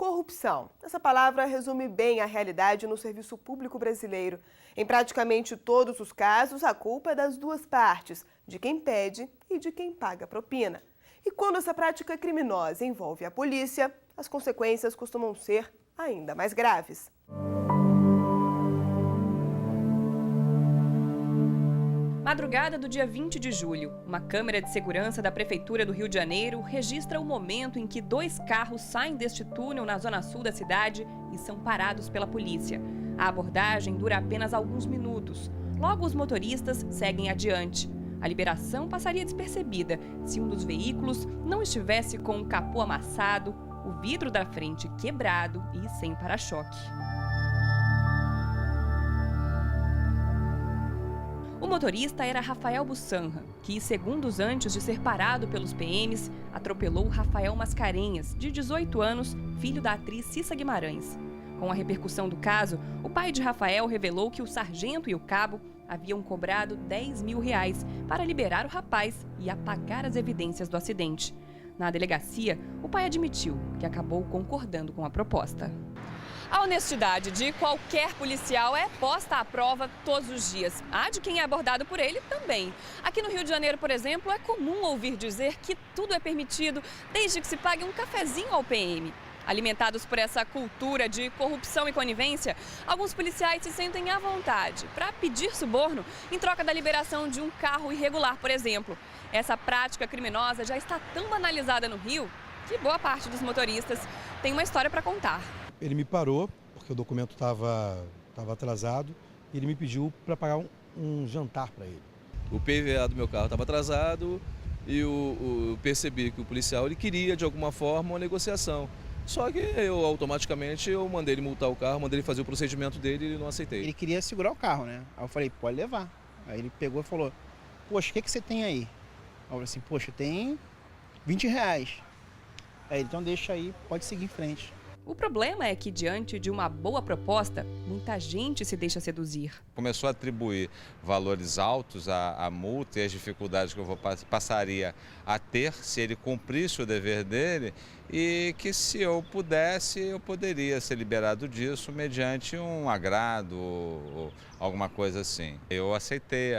corrupção. Essa palavra resume bem a realidade no serviço público brasileiro. Em praticamente todos os casos, a culpa é das duas partes, de quem pede e de quem paga propina. E quando essa prática criminosa envolve a polícia, as consequências costumam ser ainda mais graves. Madrugada do dia 20 de julho, uma câmera de segurança da Prefeitura do Rio de Janeiro registra o momento em que 2 carros saem deste túnel na zona sul da cidade e são parados pela polícia. A abordagem dura apenas alguns minutos. Logo, os motoristas seguem adiante. A liberação passaria despercebida se um dos veículos não estivesse com o capô amassado, o vidro da frente quebrado e sem para-choque. O motorista era Rafael Bussanra, que, segundos antes de ser parado pelos PMs, atropelou Rafael Mascarenhas, de 18 anos, filho da atriz Cissa Guimarães. Com a repercussão do caso, o pai de Rafael revelou que o sargento e o cabo haviam cobrado R$10 mil para liberar o rapaz e apagar as evidências do acidente. Na delegacia, o pai admitiu que acabou concordando com a proposta. A honestidade de qualquer policial é posta à prova todos os dias. A de quem é abordado por ele também. Aqui no Rio de Janeiro, por exemplo, é comum ouvir dizer que tudo é permitido desde que se pague um cafezinho ao PM. Alimentados por essa cultura de corrupção e conivência, alguns policiais se sentem à vontade para pedir suborno em troca da liberação de um carro irregular, por exemplo. Essa prática criminosa já está tão banalizada no Rio que boa parte dos motoristas tem uma história para contar. Ele me parou, porque o documento estava atrasado, e ele me pediu para pagar um jantar para ele. O PVA do meu carro estava atrasado e eu percebi que o policial ele queria, de alguma forma, uma negociação. Só que eu, automaticamente, mandei ele multar o carro, mandei ele fazer o procedimento dele e ele não aceitei. Ele queria segurar o carro, né? Aí eu falei, pode levar. Aí ele pegou e falou, poxa, o que você tem aí? Aí eu falei assim, poxa, tem R$20. Aí ele, então deixa aí, pode seguir em frente. O problema é que, diante de uma boa proposta, muita gente se deixa seduzir. Começou a atribuir valores altos à multa e às dificuldades que eu passaria a ter se ele cumprisse o dever dele e que, se eu pudesse, eu poderia ser liberado disso mediante um agrado ou alguma coisa assim. Eu aceitei,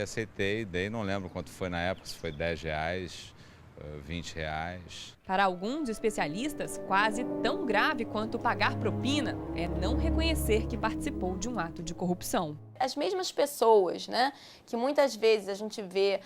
aceitei, dei, não lembro quanto foi na época, se foi R$10, R$20. Para alguns especialistas, quase tão grave quanto pagar propina é não reconhecer que participou de um ato de corrupção. As mesmas pessoas, né, que muitas vezes a gente vê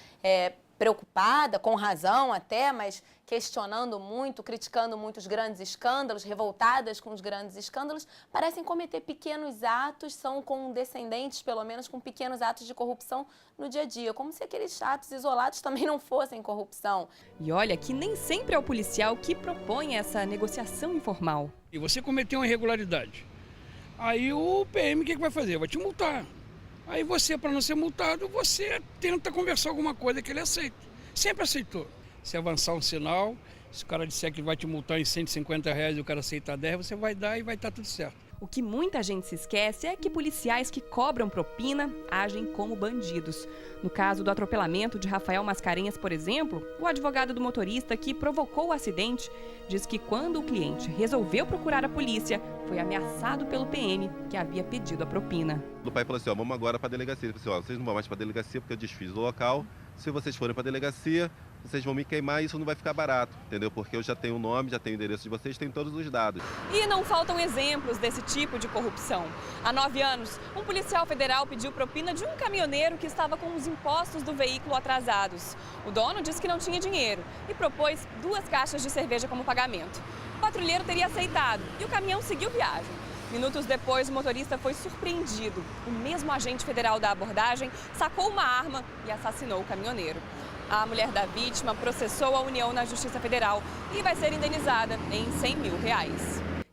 preocupada, com razão até, mas questionando muito, criticando muito os grandes escândalos, revoltadas com os grandes escândalos, parecem cometer pequenos atos, são condescendentes, pelo menos, com pequenos atos de corrupção no dia a dia, como se aqueles atos isolados também não fossem corrupção. E olha que nem sempre é o policial que propõe essa negociação informal. E você cometeu uma irregularidade, aí o PM o que vai fazer? Vai te multar. Aí você, para não ser multado, você tenta conversar alguma coisa que ele aceita. Sempre aceitou. Se avançar um sinal, se o cara disser que vai te multar em R$150 e o cara aceitar 10, você vai dar e vai estar tudo certo. O que muita gente se esquece é que policiais que cobram propina agem como bandidos. No caso do atropelamento de Rafael Mascarenhas, por exemplo, o advogado do motorista que provocou o acidente diz que quando o cliente resolveu procurar a polícia, foi ameaçado pelo PM, que havia pedido a propina. O pai falou assim, vamos agora para a delegacia. Ele falou assim, vocês não vão mais para a delegacia porque eu desfiz o local. Se vocês forem para a delegacia, vocês vão me queimar e isso não vai ficar barato, entendeu? Porque eu já tenho o nome, já tenho o endereço de vocês, tenho todos os dados. E não faltam exemplos desse tipo de corrupção. Há 9 anos, um policial federal pediu propina de um caminhoneiro que estava com os impostos do veículo atrasados. O dono disse que não tinha dinheiro e propôs 2 caixas de cerveja como pagamento. O patrulheiro teria aceitado e o caminhão seguiu viagem. Minutos depois, o motorista foi surpreendido. O mesmo agente federal da abordagem sacou uma arma e assassinou o caminhoneiro. A mulher da vítima processou a União na Justiça Federal e vai ser indenizada em R$100 mil.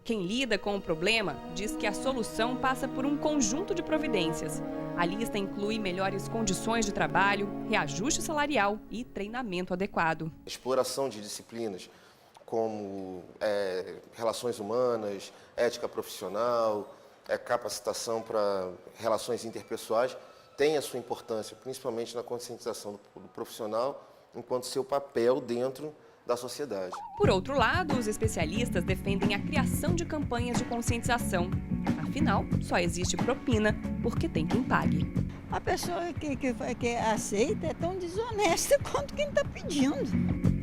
Quem lida com o problema diz que a solução passa por um conjunto de providências. A lista inclui melhores condições de trabalho, reajuste salarial e treinamento adequado. Exploração de disciplinas como relações humanas, ética profissional, capacitação para relações interpessoais, tem a sua importância, principalmente na conscientização do profissional, enquanto seu papel dentro da sociedade. Por outro lado, os especialistas defendem a criação de campanhas de conscientização. Afinal, só existe propina porque tem quem pague. A pessoa que aceita é tão desonesta quanto quem está pedindo.